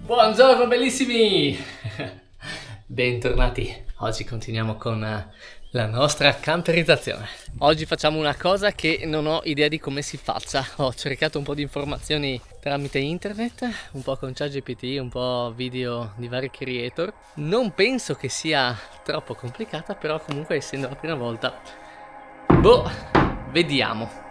Buongiorno bellissimi! Bentornati! Oggi continuiamo con la nostra camperizzazione. Oggi facciamo una cosa che non ho idea di come si faccia. Ho cercato un po' di informazioni tramite internet, un po' con ChatGPT, un po' video di vari creator. Non penso che sia troppo complicata, però comunque essendo la prima volta, vediamo.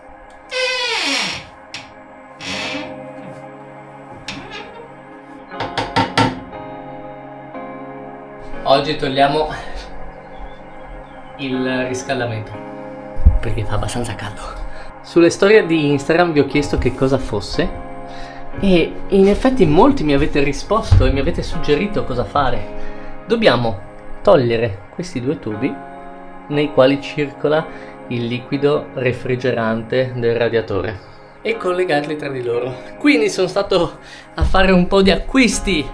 Oggi togliamo il riscaldamento perché fa abbastanza caldo. Sulle storie di Instagram vi ho chiesto che cosa fosse e in effetti molti mi avete risposto e mi avete suggerito cosa fare. Dobbiamo togliere questi due tubi nei quali circola il liquido refrigerante del radiatore e collegarli tra di loro. Quindi sono stato a fare un po' di acquisti.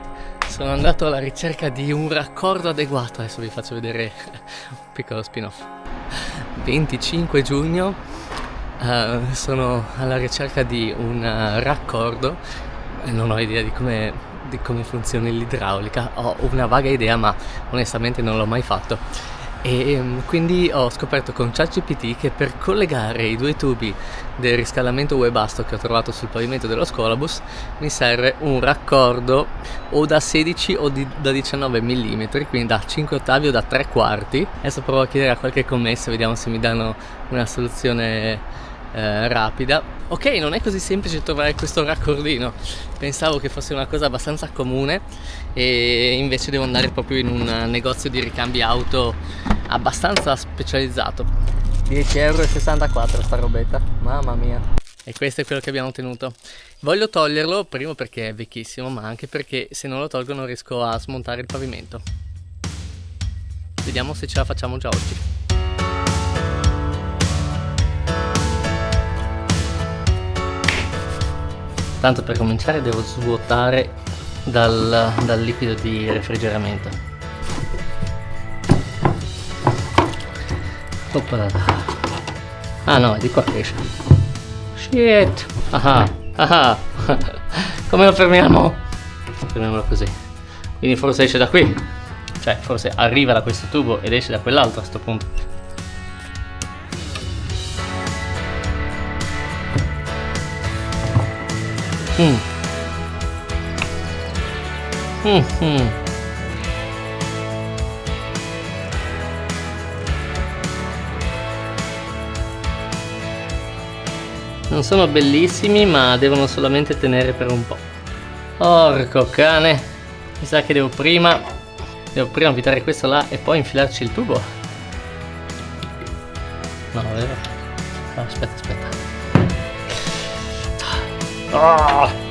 Sono andato alla ricerca di un raccordo adeguato. Adesso vi faccio vedere un piccolo spin-off. 25 giugno sono alla ricerca di un raccordo. Non ho idea di come funzioni l'idraulica. Ho una vaga idea, ma onestamente non l'ho mai fatto. E quindi ho scoperto con ChatGPT che per collegare i due tubi del riscaldamento Webasto che ho trovato sul pavimento dello scuolabus mi serve un raccordo o da 16 o da 19 mm, quindi da 5 ottavi o da 3 quarti. Adesso provo a chiedere a qualche commesso, vediamo se mi danno una soluzione rapida. Ok, non è così semplice trovare questo raccordino, pensavo che fosse una cosa abbastanza comune e invece devo andare proprio in un negozio di ricambi auto abbastanza specializzato. 10,64 € sta robetta, mamma mia. E questo è quello che abbiamo ottenuto. Voglio toglierlo, primo perché è vecchissimo, ma anche perché se non lo tolgo non riesco a smontare il pavimento. Vediamo se ce la facciamo già oggi. Tanto per cominciare devo svuotare dal liquido di refrigeramento. Oppala. Ah no, è di qua che esce. Shit! Ah. Come lo fermiamo? Fermiamolo così. Quindi forse esce da qui. Cioè, forse arriva da questo tubo ed esce da quell'altro a sto punto. Non sono bellissimi, ma devono solamente tenere per un po'. Porco cane, mi sa che devo prima avvitare questo là e poi infilarci il tubo. No, vero? Oh, aspetta. Oh!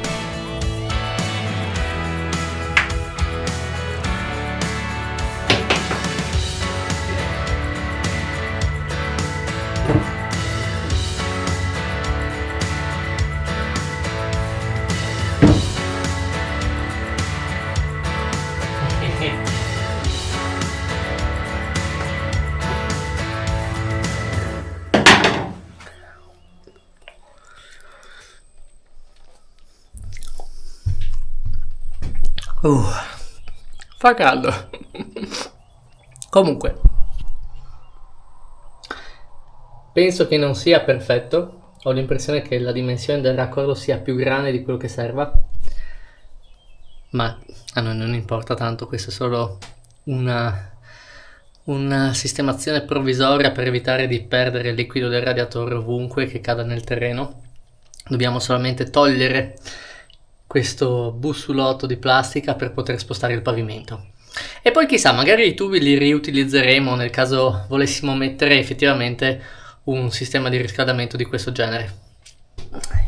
Fa caldo. Comunque penso che non sia perfetto. Ho l'impressione che la dimensione del raccordo sia più grande di quello che serva, ma a noi non importa tanto. Questo è solo una sistemazione provvisoria per evitare di perdere il liquido del radiatore ovunque che cada nel terreno. Dobbiamo solamente togliere questo bussulotto di plastica per poter spostare il pavimento. E poi chissà, magari i tubi li riutilizzeremo nel caso volessimo mettere effettivamente un sistema di riscaldamento di questo genere.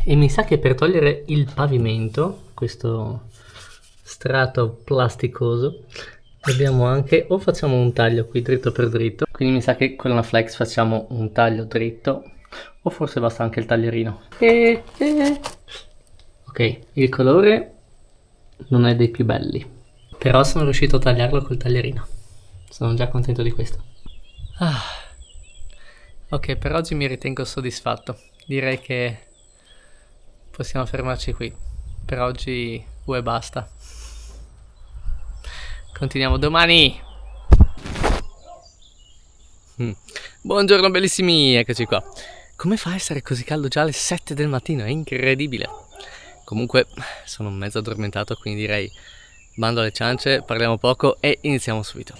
E mi sa che per togliere il pavimento, questo strato plasticoso, dobbiamo anche, o facciamo un taglio qui dritto per dritto, quindi mi sa che con la flex facciamo un taglio dritto, O forse basta anche il taglierino. Ok, il colore non è dei più belli, però sono riuscito a tagliarlo col taglierino. Sono già contento di questo. Ok, per oggi mi ritengo soddisfatto. Direi che possiamo fermarci qui. Per oggi basta. Continuiamo domani. Buongiorno bellissimi, eccoci qua. Come fa a essere così caldo già alle 7 del mattino? È incredibile. Comunque sono mezzo addormentato, quindi direi bando alle ciance, parliamo poco e iniziamo subito.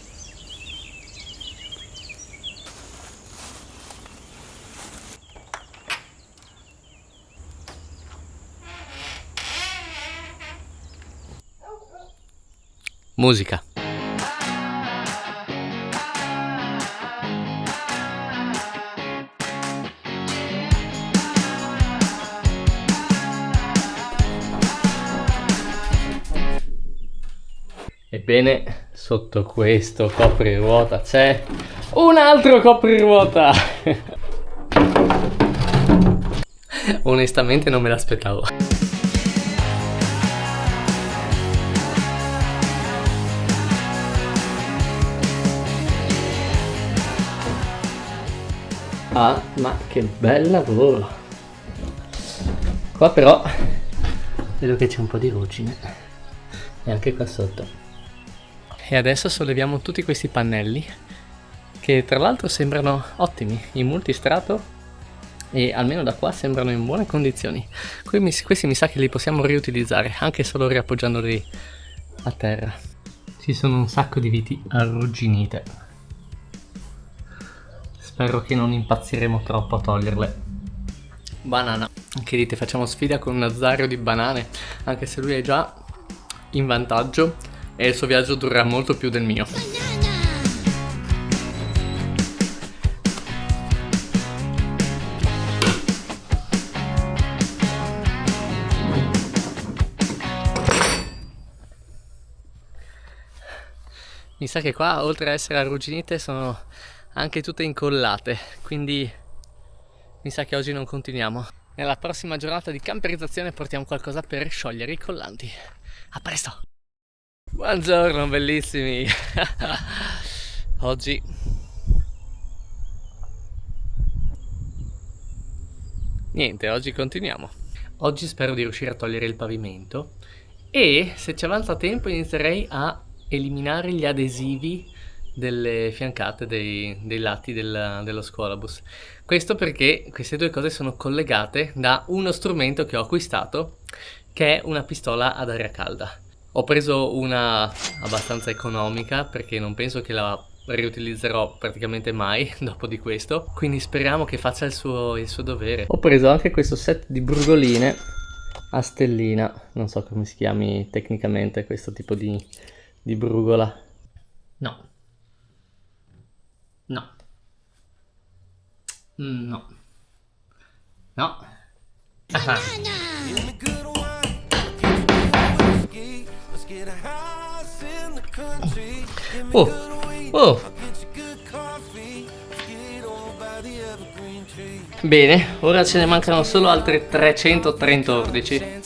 Musica. Ebbene, sotto questo copriruota c'è un altro copriruota! Onestamente non me l'aspettavo. Ah, ma che bel lavoro! Qua però vedo che c'è un po' di ruggine e anche qua sotto. E adesso solleviamo tutti questi pannelli che tra l'altro sembrano ottimi in multistrato e almeno da qua sembrano in buone condizioni. Questi mi sa che li possiamo riutilizzare anche solo riappoggiandoli a terra. Ci sono un sacco di viti arrugginite. Spero che non impazziremo troppo a toglierle. Banana. Che dite, facciamo sfida con un Nazario di banane, anche se lui è già in vantaggio e il suo viaggio durerà molto più del mio. Mi sa che qua, oltre a essere arrugginite, sono anche tutte incollate, quindi mi sa che oggi non continuiamo. Nella prossima giornata di camperizzazione portiamo qualcosa per sciogliere i collanti. A presto! Buongiorno bellissimi! Oggi continuiamo. Oggi spero di riuscire a togliere il pavimento e se ci avanza tempo inizierei a eliminare gli adesivi delle fiancate dei lati dello scuolabus. Questo perché queste due cose sono collegate da uno strumento che ho acquistato, che è una pistola ad aria calda. Ho preso una abbastanza economica perché non penso che la riutilizzerò praticamente mai dopo di questo, quindi speriamo che faccia il suo dovere. Ho preso anche questo set di brugoline a stellina, non so come si chiami tecnicamente questo tipo di brugola. No. Ah. Oh. Bene, ora ce ne mancano solo altre 314.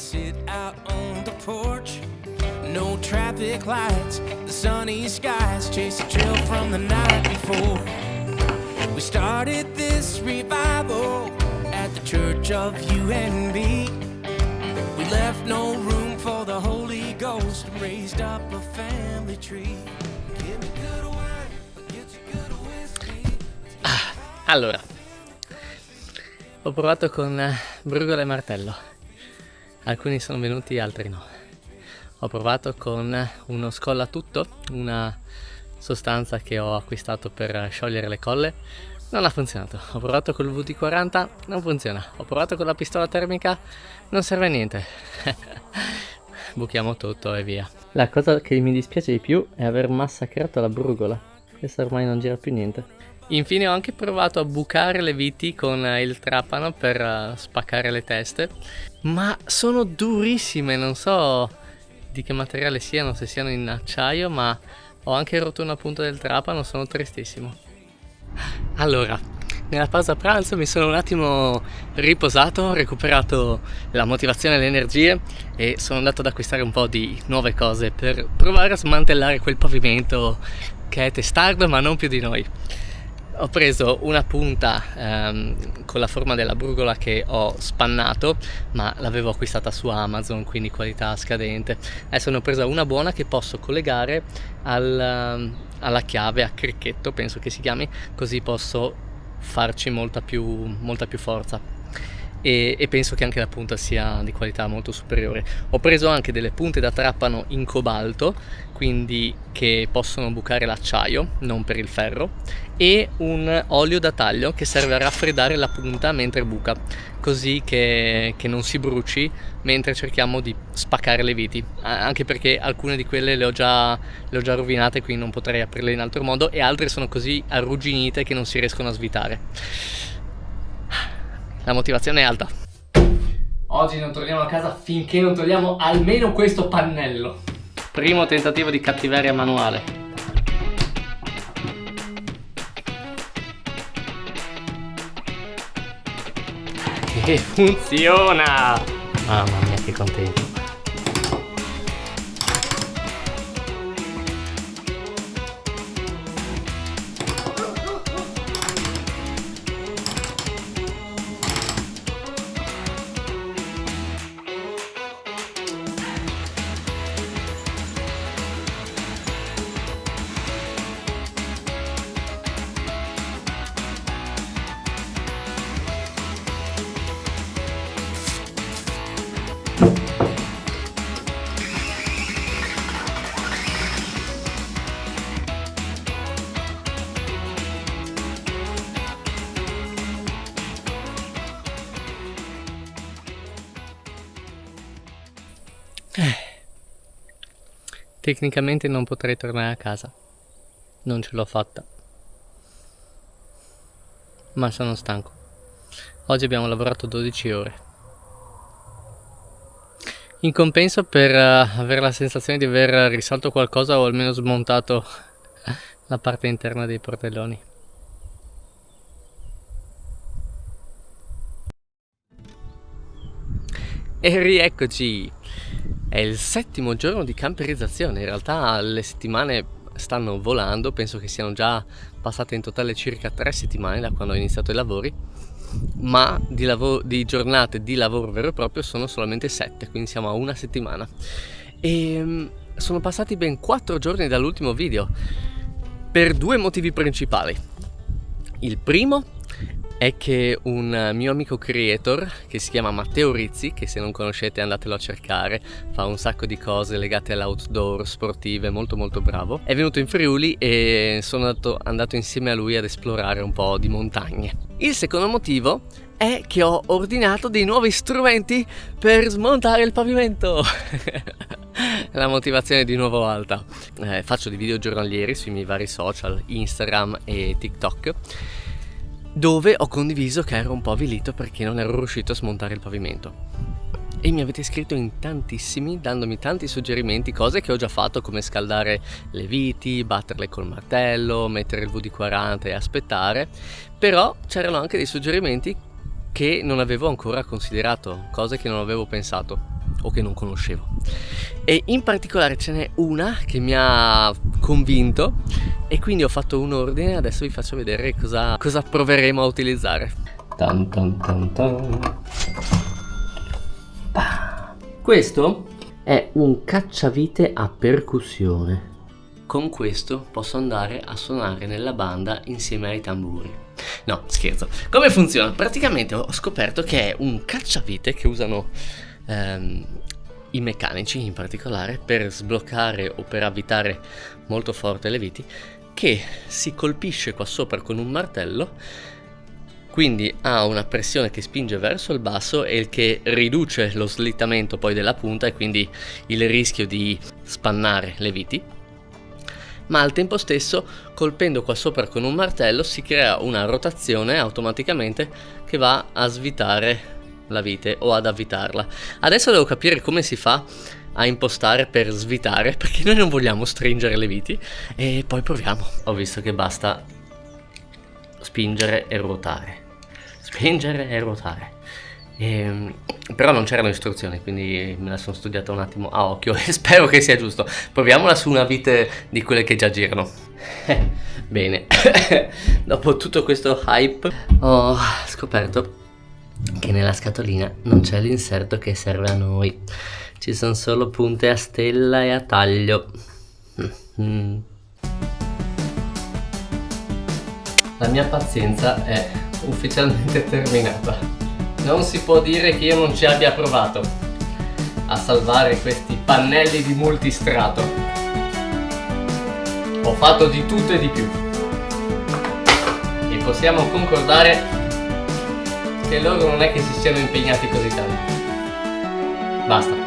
No traffic lights, the sunny skies chase a trail from the night before. We started this revival at the church of you and me. We left no room for the Holy Ghost and raised up a family tree. Give me good wine, get you good whiskey. Allora, ho provato con brugola e martello. Alcuni sono venuti, altri no. Ho provato con uno scollatutto, una sostanza che ho acquistato per sciogliere le colle. Non ha funzionato. Ho provato col VT40, non funziona. Ho provato con la pistola termica, non serve a niente. Buchiamo tutto e via. La cosa che mi dispiace di più è aver massacrato la brugola. Questa ormai non gira più niente. Infine ho anche provato a bucare le viti con il trapano per spaccare le teste, ma sono durissime, non so di che materiale siano, se siano in acciaio, ma ho anche rotto una punta del trapano, sono tristissimo. Allora, nella pausa pranzo mi sono un attimo riposato, ho recuperato la motivazione e le energie e sono andato ad acquistare un po' di nuove cose per provare a smantellare quel pavimento che è testardo ma non più di noi. Ho preso una punta con la forma della brugola che ho spannato, ma l'avevo acquistata su Amazon, quindi qualità scadente. Adesso ne ho presa una buona che posso collegare alla chiave a cricchetto, penso che si chiami, così posso farci molta più forza. E penso che anche la punta sia di qualità molto superiore. Ho preso anche delle punte da trapano in cobalto, quindi che possono bucare l'acciaio, non per il ferro, e un olio da taglio che serve a raffreddare la punta mentre buca, così che non si bruci mentre cerchiamo di spaccare le viti, anche perché alcune di quelle le ho già rovinate, quindi non potrei aprirle in altro modo, e altre sono così arrugginite che non si riescono a svitare. La motivazione è alta. Oggi non torniamo a casa finché non togliamo almeno questo pannello. Primo tentativo di cattiveria manuale. E funziona! Mamma mia, che contento. Tecnicamente non potrei tornare a casa. Non ce l'ho fatta. Ma sono stanco. Oggi abbiamo lavorato 12 ore. In compenso, per avere la sensazione di aver risolto qualcosa, o almeno smontato la parte interna dei portelloni. E rieccoci! È il 7° giorno di camperizzazione. In realtà le settimane stanno volando, penso che siano già passate in totale circa 3 settimane da quando ho iniziato i lavori, ma di giornate di lavoro vero e proprio sono solamente 7, quindi siamo a una settimana. E sono passati ben 4 giorni dall'ultimo video, per 2 motivi principali. Il primo è che un mio amico creator che si chiama Matteo Rizzi, che se non conoscete andatelo a cercare, fa un sacco di cose legate all'outdoor, sportive, molto molto bravo, è venuto in Friuli e sono andato insieme a lui ad esplorare un po' di montagne. Il secondo motivo è che ho ordinato dei nuovi strumenti per smontare il pavimento. La motivazione è di nuovo alta. Faccio dei video giornalieri sui miei vari social, Instagram e TikTok, dove ho condiviso che ero un po' avvilito perché non ero riuscito a smontare il pavimento. E mi avete scritto in tantissimi, dandomi tanti suggerimenti, cose che ho già fatto, come scaldare le viti, batterle col martello, mettere il WD-40 e aspettare. Però c'erano anche dei suggerimenti che non avevo ancora considerato, cose che non avevo pensato o che non conoscevo. E in particolare ce n'è una che mi ha convinto e quindi ho fatto un ordine. Adesso vi faccio vedere cosa proveremo a utilizzare. Tan tan tan tan. Questo è un cacciavite a percussione. Con questo posso andare a suonare nella banda insieme ai tamburi. No, scherzo. Come funziona? Praticamente ho scoperto che è un cacciavite che usano i meccanici in particolare per sbloccare o per avvitare molto forte le viti, che si colpisce qua sopra con un martello, quindi ha una pressione che spinge verso il basso e il che riduce lo slittamento poi della punta e quindi il rischio di spannare le viti. Ma al tempo stesso, colpendo qua sopra con un martello, si crea una rotazione automaticamente che va a svitare la vite o ad avvitarla. Adesso devo capire come si fa a impostare per svitare, perché noi non vogliamo stringere le viti, e poi proviamo. Ho visto che basta spingere e ruotare. Spingere e ruotare. Però non c'erano istruzioni, quindi me la sono studiata un attimo a occhio e spero che sia giusto. Proviamola su una vite di quelle che già girano. Bene, dopo tutto questo hype ho scoperto che nella scatolina non c'è l'inserto che serve a noi. Ci sono solo punte a stella e a taglio. La mia pazienza è ufficialmente terminata. Non si può dire che io non ci abbia provato a salvare questi pannelli di multistrato. Ho fatto di tutto e di più. E possiamo concordare che loro non è che si siano impegnati così tanto. Basta.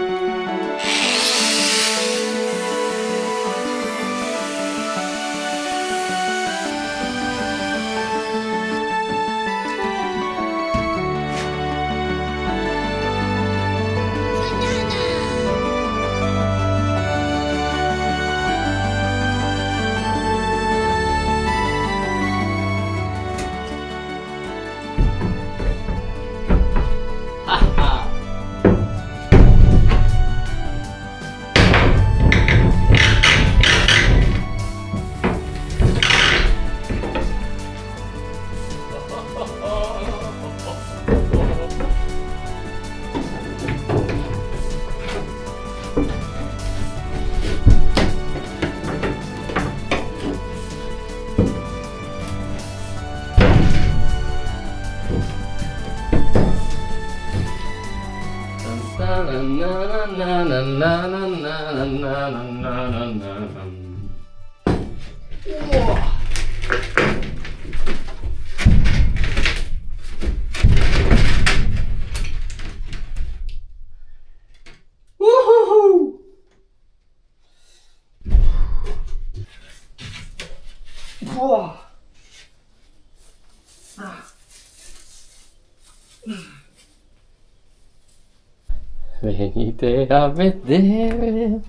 Venite a vedere.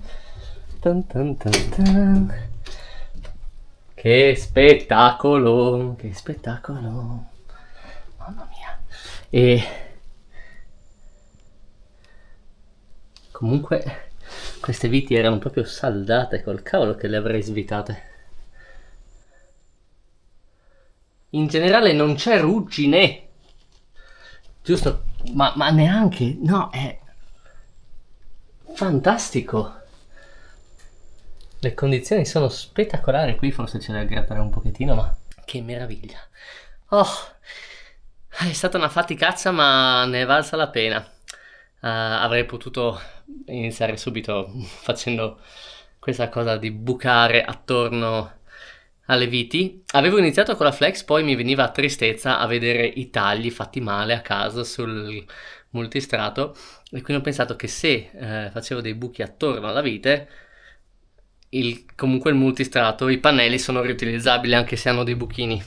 Tan tan tan tan. Che spettacolo, che spettacolo. Mamma mia. E comunque queste viti erano proprio saldate, col cavolo che le avrei svitate. In generale non c'è ruggine. Giusto, ma neanche, no, è fantastico. Le condizioni sono spettacolari. Qui forse c'è da grattare un pochettino, ma che meraviglia. Oh, è stata una faticazza, ma ne è valsa la pena. Avrei potuto iniziare subito facendo questa cosa di bucare attorno alle viti. Avevo iniziato con la flex, poi mi veniva tristezza a vedere i tagli fatti male a caso sul multistrato, e quindi ho pensato che se facevo dei buchi attorno alla vite, comunque il multistrato, i pannelli sono riutilizzabili anche se hanno dei buchini.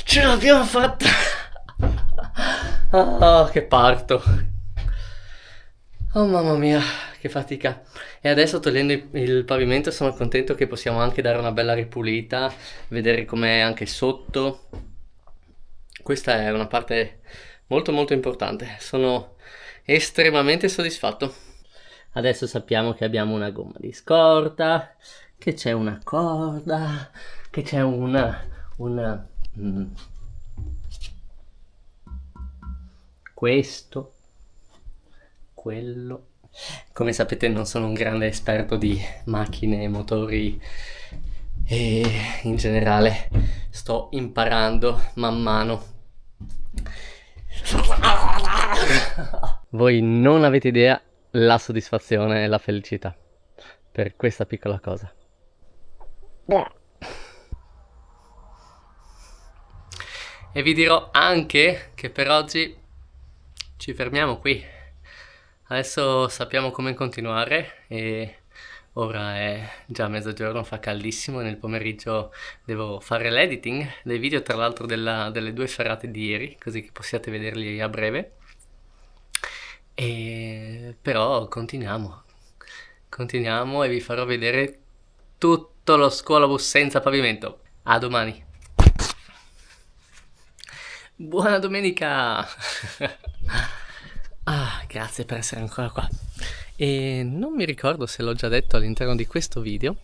Ce l'abbiamo fatta! Oh, che parto! Oh mamma mia, che fatica! E adesso, togliendo il pavimento, sono contento che possiamo anche dare una bella ripulita, vedere com'è anche sotto. Questa è una parte molto molto importante. Sono estremamente soddisfatto. Adesso sappiamo che abbiamo una gomma di scorta, che c'è una corda, che c'è questo, quello. Come sapete, non sono un grande esperto di macchine, motori e in generale sto imparando man mano. Voi non avete idea la soddisfazione e la felicità per questa piccola cosa. E vi dirò anche che per oggi ci fermiamo qui. Adesso sappiamo come continuare e ora è già mezzogiorno, fa caldissimo e nel pomeriggio devo fare l'editing dei video, tra l'altro delle 2 serate di ieri, così che possiate vederli a breve. E però continuiamo e vi farò vedere tutto lo scuolabus senza pavimento. A domani. Buona domenica! Grazie per essere ancora qua. E non mi ricordo se l'ho già detto all'interno di questo video,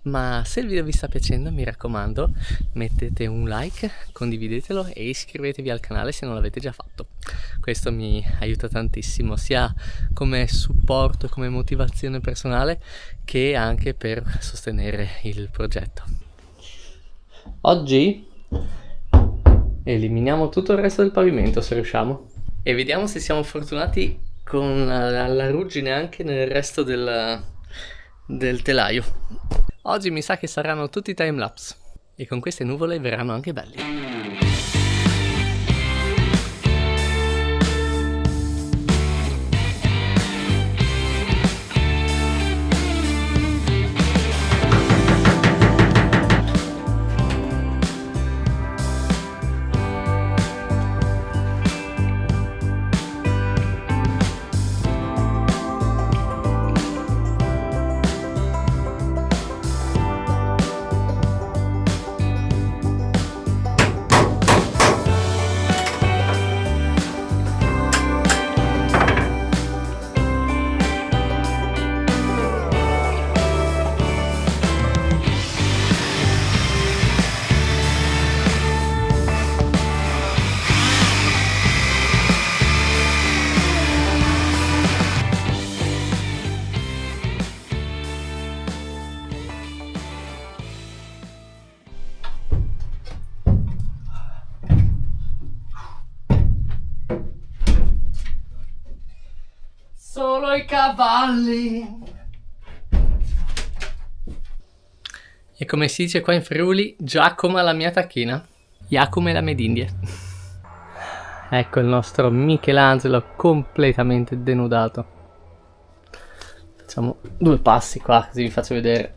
ma se il video vi sta piacendo, mi raccomando, mettete un like, condividetelo e iscrivetevi al canale se non l'avete già fatto. Questo mi aiuta tantissimo, sia come supporto, come motivazione personale, che anche per sostenere il progetto. Oggi eliminiamo tutto il resto del pavimento se riusciamo e vediamo se siamo fortunati con la ruggine anche nel resto del telaio. Oggi mi sa che saranno tutti timelapse e con queste nuvole verranno anche belli. Solo i cavalli. E come si dice qua in Friuli, Giacomo la mia tacchina. Giacomo e la Medindie. Ecco il nostro Michelangelo completamente denudato. Facciamo 2 passi qua così vi faccio vedere.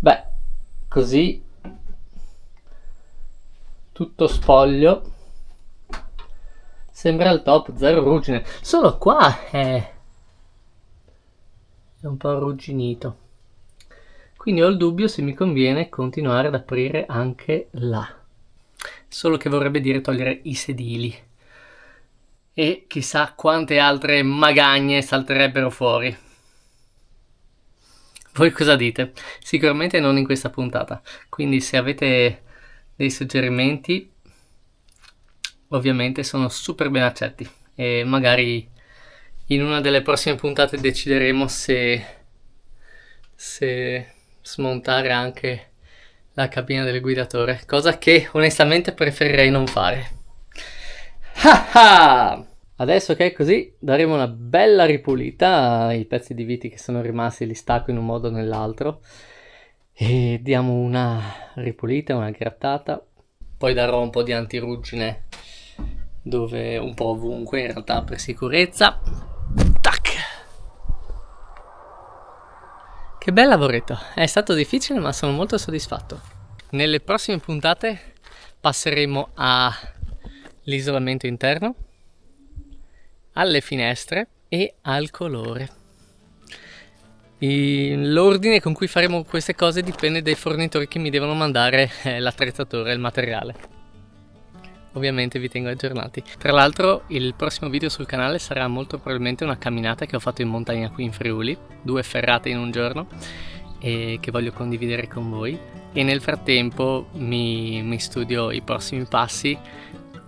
Beh, così tutto spoglio sembra il top, zero ruggine. Solo qua è un po' arrugginito, quindi ho il dubbio se mi conviene continuare ad aprire anche là, solo che vorrebbe dire togliere i sedili e chissà quante altre magagne salterebbero fuori. Voi cosa dite? Sicuramente non in questa puntata, quindi se avete dei suggerimenti ovviamente sono super ben accetti e magari in una delle prossime puntate decideremo se smontare anche la cabina del guidatore, cosa che onestamente preferirei non fare. Adesso che è così daremo una bella ripulita ai pezzi di viti che sono rimasti, li stacco in un modo o nell'altro e diamo una ripulita, una grattata, poi darò un po' di antiruggine dove un po' ovunque in realtà per sicurezza. Tac! Che bel lavoretto, è stato difficile ma sono molto soddisfatto. Nelle prossime puntate passeremo all'isolamento interno, alle finestre e al colore. L'ordine con cui faremo queste cose dipende dai fornitori che mi devono mandare l'attrezzatura e il materiale. Ovviamente vi tengo aggiornati. Tra l'altro il prossimo video sul canale sarà molto probabilmente una camminata che ho fatto in montagna qui in Friuli, 2 ferrate in un giorno e che voglio condividere con voi, e nel frattempo mi studio i prossimi passi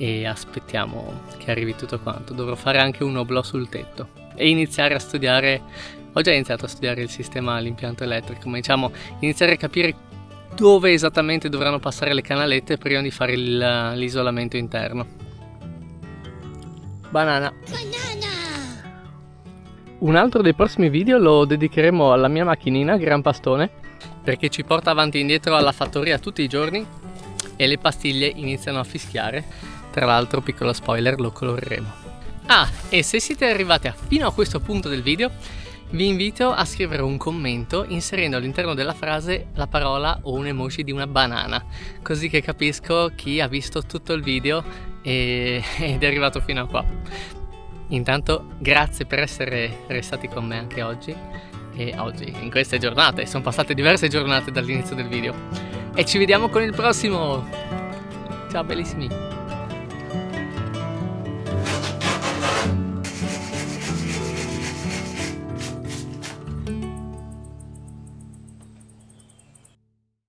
e aspettiamo che arrivi tutto quanto. Dovrò fare anche un oblò sul tetto e iniziare a studiare. Ho già iniziato a studiare il sistema, l'impianto elettrico, ma diciamo iniziare a capire dove esattamente dovranno passare le canalette prima di fare l'isolamento interno. Banana. Un altro dei prossimi video lo dedicheremo alla mia macchinina Gran Pastone, perché ci porta avanti e indietro alla fattoria tutti i giorni e le pastiglie iniziano a fischiare. Tra l'altro, piccolo spoiler, lo coloreremo. E se siete arrivati fino a questo punto del video, vi invito a scrivere un commento inserendo all'interno della frase la parola o un emoji di una banana, così che capisco chi ha visto tutto il video ed è arrivato fino a qua. Intanto grazie per essere restati con me anche oggi e oggi, in queste giornate. Sono passate diverse giornate dall'inizio del video. E ci vediamo con il prossimo. Ciao bellissimi.